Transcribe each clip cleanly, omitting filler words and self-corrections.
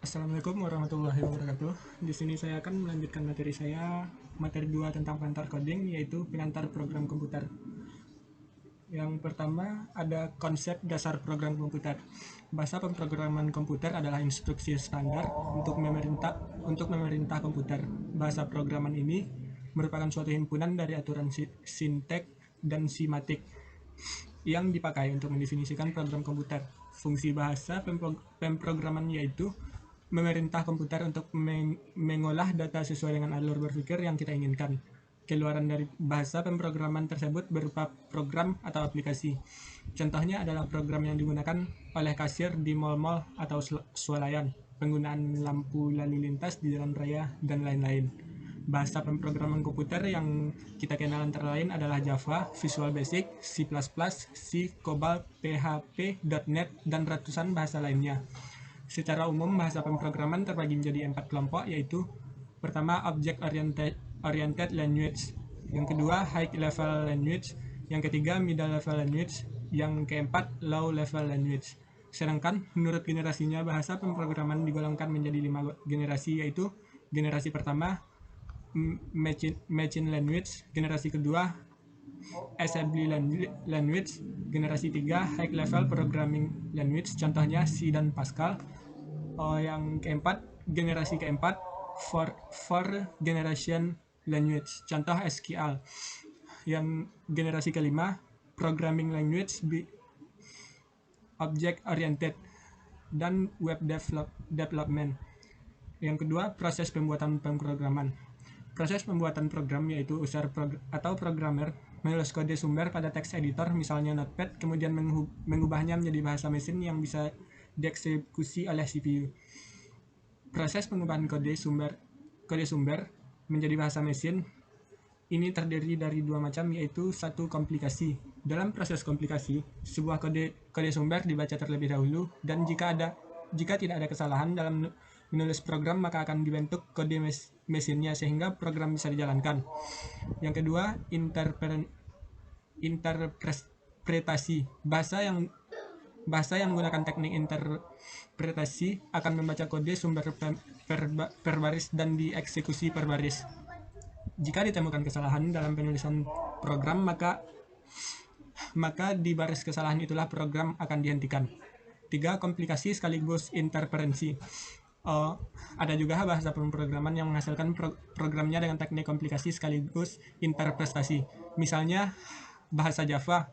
Assalamualaikum warahmatullahi wabarakatuh. Di sini saya akan melanjutkan materi 2 tentang pengantar coding, yaitu pengantar program komputer. Yang pertama ada konsep dasar program komputer. Bahasa pemrograman komputer adalah instruksi standar untuk memerintah komputer. Bahasa programan ini merupakan suatu himpunan dari aturan sintek dan simatik yang dipakai untuk mendefinisikan program komputer. Fungsi bahasa pemrograman yaitu memerintah komputer untuk mengolah data sesuai dengan alur berpikir yang kita inginkan. Keluaran dari bahasa pemrograman tersebut berupa program atau aplikasi. Contohnya adalah program yang digunakan oleh kasir di mal-mal atau swalayan, penggunaan lampu lalu lintas di jalan raya, dan lain-lain. Bahasa pemrograman komputer yang kita kenal antara lain adalah Java, Visual Basic, C++, C, COBOL, PHP, .NET, dan ratusan bahasa lainnya. Secara umum, bahasa pemrograman terbagi menjadi 4 kelompok, yaitu pertama, Object Oriented Language, yang kedua, High Level Language, yang ketiga, Middle Level Language, yang keempat, Low Level Language. Sedangkan menurut generasinya, bahasa pemrograman digolongkan menjadi 5 generasi, yaitu generasi pertama, Machine Language, generasi kedua, Assembly Language, generasi 3, High Level Programming Language, contohnya C dan Pascal. Yang keempat, generasi keempat, for Generation Language, contoh SQL. Yang generasi kelima, Programming Language, Object Oriented, dan Web Development. Yang kedua, proses pembuatan pemrograman. Proses pembuatan program yaitu atau programmer menulis kode sumber pada teks editor, misalnya Notepad, kemudian mengubahnya menjadi bahasa mesin yang bisa dieksekusi oleh CPU. Proses pengubahan kode sumber menjadi bahasa mesin ini terdiri dari dua macam, yaitu satu, komplikasi. Dalam proses komplikasi, sebuah kode sumber dibaca terlebih dahulu, dan jika tidak ada kesalahan dalam menulis program, maka akan dibentuk kode mesinnya sehingga program bisa dijalankan. Yang kedua, interpretasi. Bahasa yang menggunakan teknik interpretasi akan membaca kode sumber per baris dan dieksekusi per baris. Jika ditemukan kesalahan dalam penulisan program, maka di baris kesalahan itulah program akan dihentikan. 3. Komplikasi sekaligus interferensi. Ada juga bahasa pemrograman yang menghasilkan programnya dengan teknik komplikasi sekaligus interpretasi. Misalnya bahasa Java.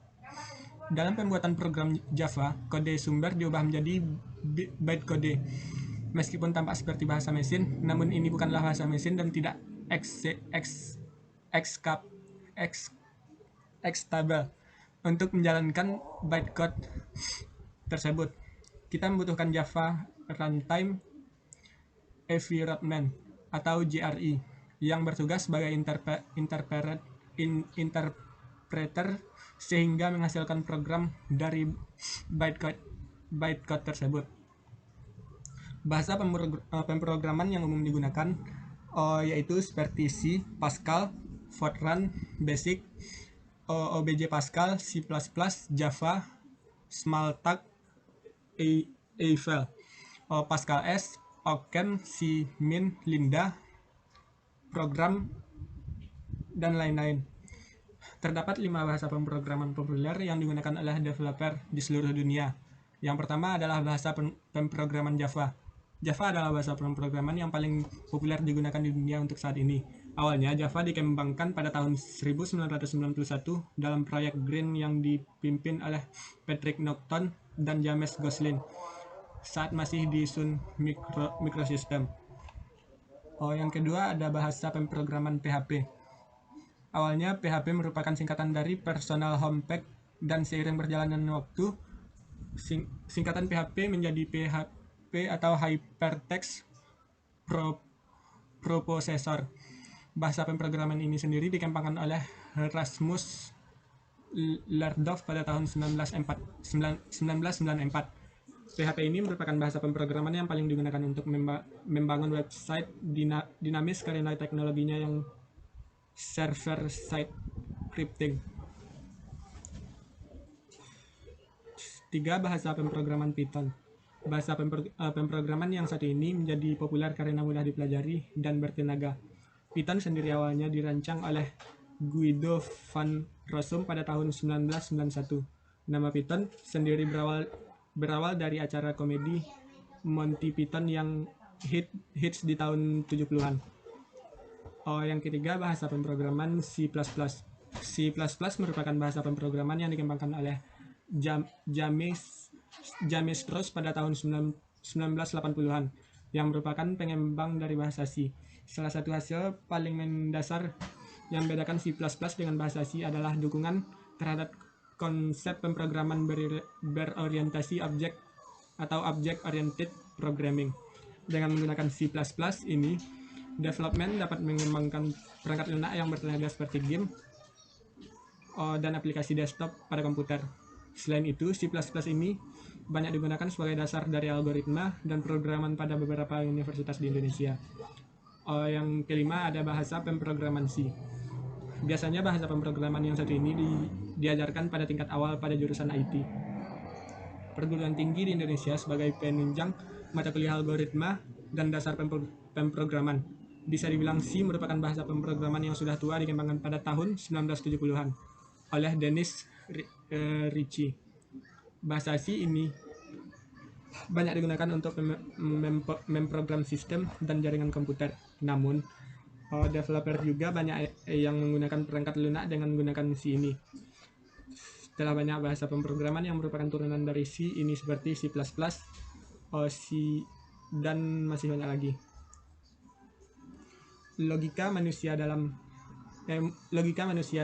Dalam pembuatan program Java, kode sumber diubah menjadi bytecode. Meskipun tampak seperti bahasa mesin, namun ini bukanlah bahasa mesin dan tidak executable. Untuk menjalankan bytecode tersebut, kita membutuhkan Java Runtime Environment atau JRE yang bertugas sebagai interpreter sehingga menghasilkan program dari bytecode tersebut. Bahasa pemrograman yang umum digunakan yaitu seperti C, Pascal, Fortran, Basic, OBJ Pascal, C++, Java, Smalltalk, Eiffel, Pascal S, Occam, C, Min, Linda, program, dan lain-lain. Terdapat 5 bahasa pemrograman populer yang digunakan oleh developer di seluruh dunia. Yang pertama adalah bahasa pemrograman Java. Java adalah bahasa pemrograman yang paling populer digunakan di dunia untuk saat ini. Awalnya Java dikembangkan pada tahun 1991 dalam proyek Green yang dipimpin oleh Patrick Norton dan James Gosling saat masih di Sun Microsystem. Yang kedua ada bahasa pemrograman PHP. Awalnya PHP merupakan singkatan dari Personal Home Pack, dan seiring berjalannya waktu, singkatan PHP menjadi PHP atau Hypertext Preprocessor. Bahasa pemrograman ini sendiri dikembangkan oleh Rasmus Lerdorf pada tahun 1994. PHP ini merupakan bahasa pemrograman yang paling digunakan untuk membangun website dinamis karena teknologinya yang server-side scripting. 3. Bahasa pemrograman Python. Pemrograman yang satu ini menjadi populer karena mudah dipelajari dan bertenaga. Python sendiri awalnya dirancang oleh Guido van Rossum pada tahun 1991. Nama Python sendiri berawal dari acara komedi Monty Python yang hits di tahun 70-an. Yang ketiga, bahasa pemrograman C++. C++ merupakan bahasa pemrograman yang dikembangkan oleh James Strauss pada tahun 1980-an, yang merupakan pengembang dari bahasa C. Salah satu hasil paling mendasar yang membedakan C++ dengan bahasa C adalah dukungan terhadap konsep pemrograman berorientasi objek atau Object Oriented Programming. Dengan menggunakan C++ ini, development dapat mengembangkan perangkat lunak yang bertenaga seperti game dan aplikasi desktop pada komputer. Selain itu, C++ ini banyak digunakan sebagai dasar dari algoritma dan programan pada beberapa universitas di Indonesia. Yang kelima ada bahasa pemrograman C. Biasanya bahasa pemrograman yang satu ini diajarkan pada tingkat awal pada jurusan IT. Perguruan tinggi di Indonesia sebagai penunjang mata kuliah algoritma dan dasar pemrograman. Bisa dibilang C merupakan bahasa pemrograman yang sudah tua, dikembangkan pada tahun 1970-an oleh Dennis Ritchie. Bahasa C ini banyak digunakan untuk memprogram sistem dan jaringan komputer. Namun, developer juga banyak yang menggunakan perangkat lunak dengan menggunakan C ini. Setelah banyak bahasa pemrograman yang merupakan turunan dari C ini seperti C++, C, dan masih banyak lagi. Logika manusia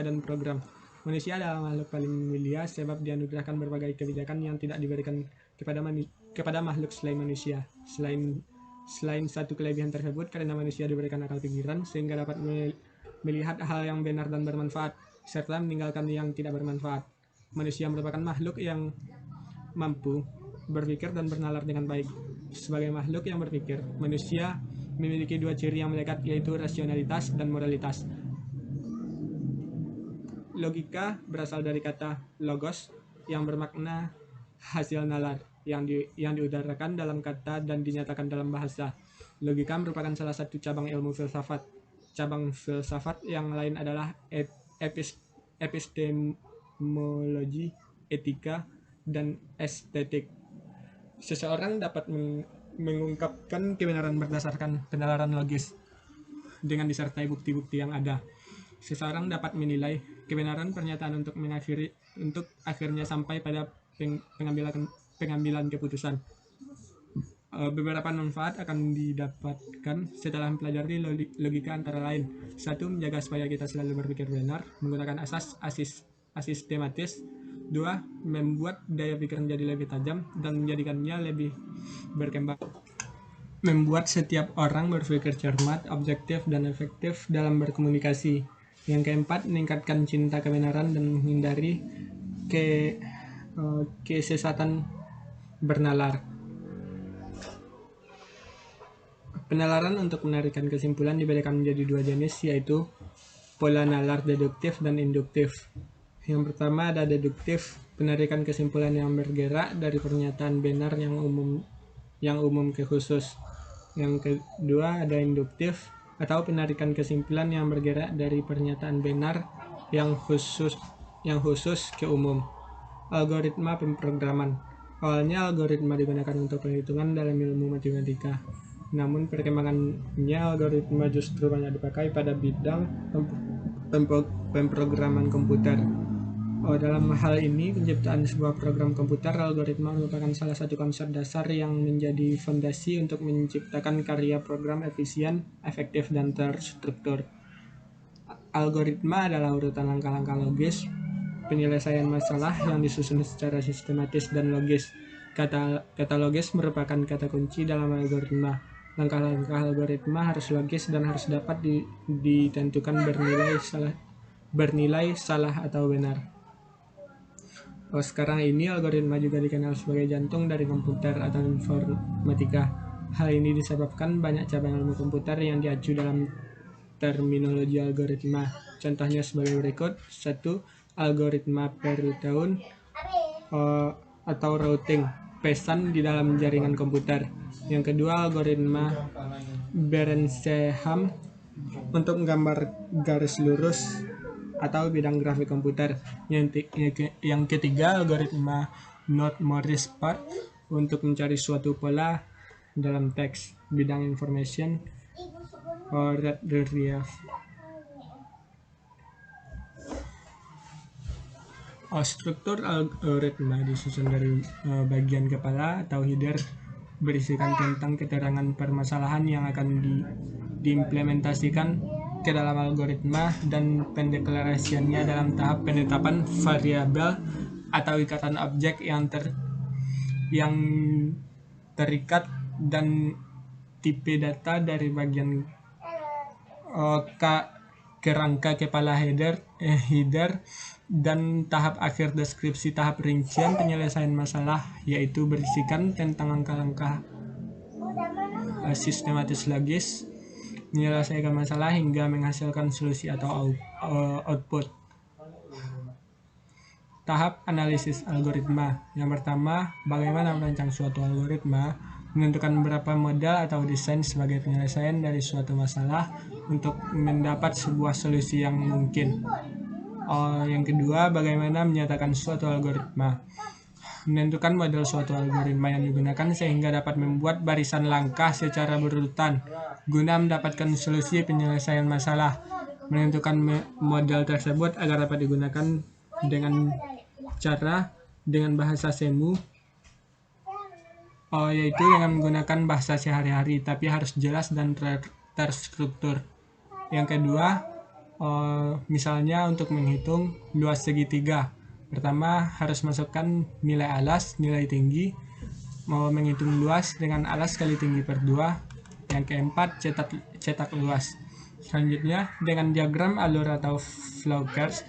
dan program. Manusia adalah makhluk paling mulia sebab dianugerahkan berbagai kebijakan yang tidak diberikan kepada makhluk selain manusia. Selain satu kelebihan tersebut, karena manusia diberikan akal pikiran sehingga dapat melihat hal yang benar dan bermanfaat, serta meninggalkan yang tidak bermanfaat. Manusia merupakan makhluk yang mampu berpikir dan bernalar dengan baik. Sebagai makhluk yang berpikir, manusia memiliki dua ciri yang melekat, yaitu rasionalitas dan moralitas. Logika berasal dari kata logos yang bermakna hasil nalar yang diutarakan dalam kata dan dinyatakan dalam bahasa. Logika merupakan salah satu cabang ilmu filsafat. Cabang filsafat yang lain adalah epistemologi, etika, dan estetik. Seseorang dapat mengungkapkan kebenaran berdasarkan penalaran logis dengan disertai bukti-bukti yang ada. Seseorang dapat menilai kebenaran pernyataan untuk akhirnya sampai pada pengambilan keputusan. Beberapa manfaat akan didapatkan setelah mempelajari logika, antara lain: 1. Menjaga supaya kita selalu berpikir benar menggunakan asas sistematis. 2. Membuat daya pikir menjadi lebih tajam dan menjadikannya lebih berkembang. Membuat setiap orang berpikir cermat, objektif, dan efektif dalam berkomunikasi. Yang keempat, meningkatkan cinta kebenaran dan menghindari kesesatan bernalar. Penalaran untuk menarikan kesimpulan dibedakan menjadi dua jenis, yaitu pola nalar deduktif dan induktif. Yang pertama ada deduktif, penarikan kesimpulan yang bergerak dari pernyataan benar yang umum ke khusus. Yang kedua ada induktif, atau penarikan kesimpulan yang bergerak dari pernyataan benar yang khusus ke umum. Algoritma pemrograman. Awalnya algoritma digunakan untuk perhitungan dalam ilmu matematika. Namun perkembangannya algoritma justru banyak dipakai pada bidang pemrograman komputer. Dalam hal ini, penciptaan sebuah program komputer, algoritma merupakan salah satu konsep dasar yang menjadi fondasi untuk menciptakan karya program efisien, efektif, dan terstruktur. Algoritma adalah urutan langkah-langkah logis penyelesaian masalah yang disusun secara sistematis dan logis. Kata logis merupakan kata kunci dalam algoritma. Langkah-langkah algoritma harus logis dan harus dapat ditentukan bernilai salah atau benar. Sekarang ini algoritma juga dikenal sebagai jantung dari komputer atau informatika. Hal ini disebabkan banyak cabang ilmu komputer yang diacu dalam terminologi algoritma. Contohnya sebagai berikut: 1. Algoritma Perrotin atau routing. pesan di dalam jaringan komputer. Yang kedua, algoritma Berensham untuk menggambar garis lurus atau bidang grafik komputer. Yang ketiga, algoritma North-Morris-Park untuk mencari suatu pola dalam teks, bidang information or relief. Struktur algoritma disusun dari bagian kepala atau header berisikan tentang keterangan permasalahan yang akan diimplementasikan ke dalam algoritma dan pendeklarasiannya dalam tahap penetapan variabel atau ikatan objek yang terikat dan tipe data dari bagian kerangka kepala header dan tahap akhir deskripsi tahap rincian penyelesaian masalah, yaitu berisikan tentang langkah-langkah sistematis logis menyelesaikan masalah hingga menghasilkan solusi atau output. Tahap analisis algoritma. Yang pertama, bagaimana merancang suatu algoritma, menentukan beberapa model atau desain sebagai penyelesaian dari suatu masalah untuk mendapat sebuah solusi yang mungkin. Yang kedua, bagaimana menyatakan suatu algoritma, menentukan model suatu algoritma yang digunakan sehingga dapat membuat barisan langkah secara berurutan guna mendapatkan solusi penyelesaian masalah, menentukan model tersebut agar dapat digunakan dengan bahasa semu, yaitu dengan menggunakan bahasa sehari-hari tapi harus jelas dan terstruktur. Yang kedua, misalnya untuk menghitung luas segitiga, pertama harus masukkan nilai alas, nilai tinggi, mau menghitung luas dengan alas kali tinggi per 2. Yang keempat, cetak luas. Selanjutnya dengan diagram alur atau flowcharts,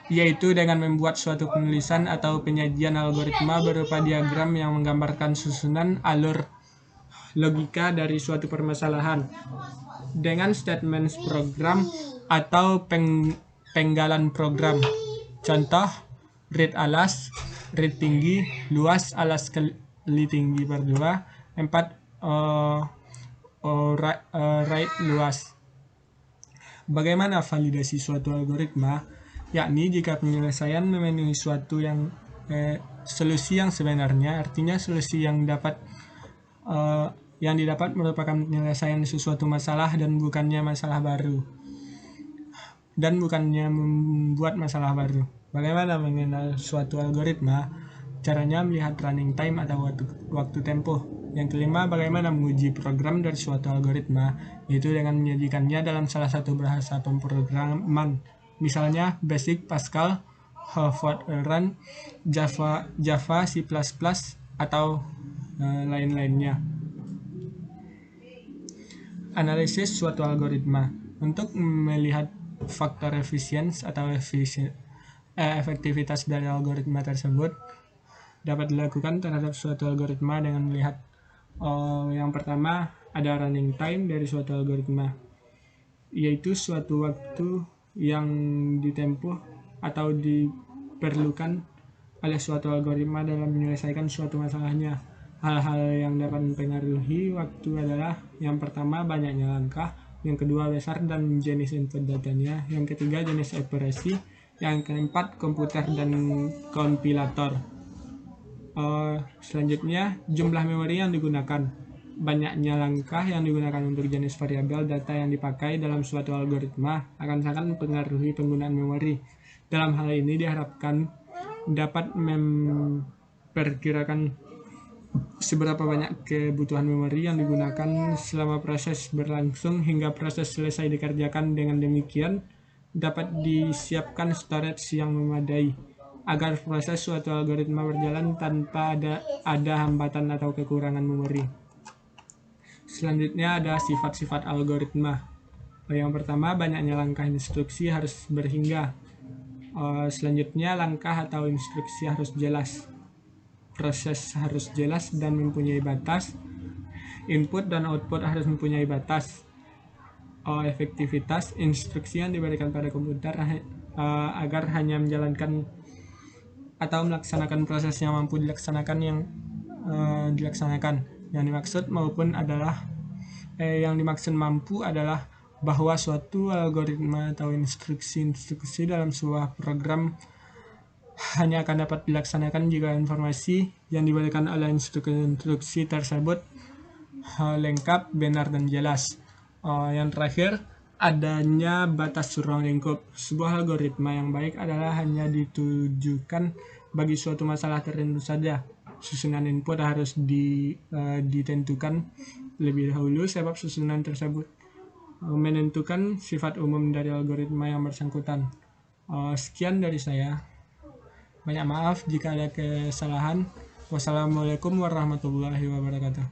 yaitu dengan membuat suatu penulisan atau penyajian algoritma berupa diagram yang menggambarkan susunan alur logika dari suatu permasalahan dengan statement program atau penggalan program. Contoh, read alas, read tinggi, luas alas kali tinggi per 2. 4, write luas. Bagaimana validasi suatu algoritma? Yakni jika penyelesaian memenuhi suatu solusi yang sebenarnya, artinya solusi yang didapat merupakan penyelesaian sesuatu masalah dan bukannya membuat masalah baru. Bagaimana mengenal suatu algoritma? Caranya melihat running time atau waktu tempuh. Yang kelima, bagaimana menguji program dari suatu algoritma, yaitu dengan menyajikannya dalam salah satu bahasa pemrograman, misalnya Basic, Pascal, Fortran, Java, C++, atau lain-lainnya. Analisis suatu algoritma. Untuk melihat faktor efisiensi atau efektivitas dari algoritma tersebut dapat dilakukan terhadap suatu algoritma dengan melihat yang pertama, ada running time dari suatu algoritma, yaitu suatu waktu yang ditempuh atau diperlukan oleh suatu algoritma dalam menyelesaikan suatu masalahnya. Hal-hal yang dapat mempengaruhi waktu adalah yang pertama, banyaknya langkah, yang kedua, besar dan jenis input datanya, yang ketiga, jenis operasi, yang keempat, komputer dan kompilator. Selanjutnya, jumlah memori yang digunakan. Banyaknya langkah yang digunakan untuk jenis variabel data yang dipakai dalam suatu algoritma akan sangat mempengaruhi penggunaan memori. Dalam hal ini diharapkan dapat memperkirakan seberapa banyak kebutuhan memori yang digunakan selama proses berlangsung hingga proses selesai dikerjakan. Dengan demikian dapat disiapkan storage yang memadai agar proses suatu algoritma berjalan tanpa ada hambatan atau kekurangan memori. Selanjutnya ada sifat-sifat algoritma. Yang pertama, banyaknya langkah instruksi harus berhingga. Selanjutnya, langkah atau instruksi harus jelas. Proses harus jelas dan mempunyai batas. Input dan output harus mempunyai batas. Efektivitas, instruksi yang diberikan pada komputer agar hanya menjalankan atau melaksanakan proses yang mampu dilaksanakan yang dilaksanakan. Yang dimaksud mampu adalah bahwa suatu algoritma atau instruksi-instruksi dalam sebuah program hanya akan dapat dilaksanakan jika informasi yang diberikan oleh instruksi tersebut lengkap, benar, dan jelas. Yang terakhir, adanya batas ruang lingkup. Sebuah algoritma yang baik adalah hanya ditujukan bagi suatu masalah tertentu saja. Susunan input harus ditentukan lebih dahulu sebab susunan tersebut menentukan sifat umum dari algoritma yang bersangkutan. Sekian dari saya. Banyak maaf jika ada kesalahan. Wassalamualaikum warahmatullahi wabarakatuh.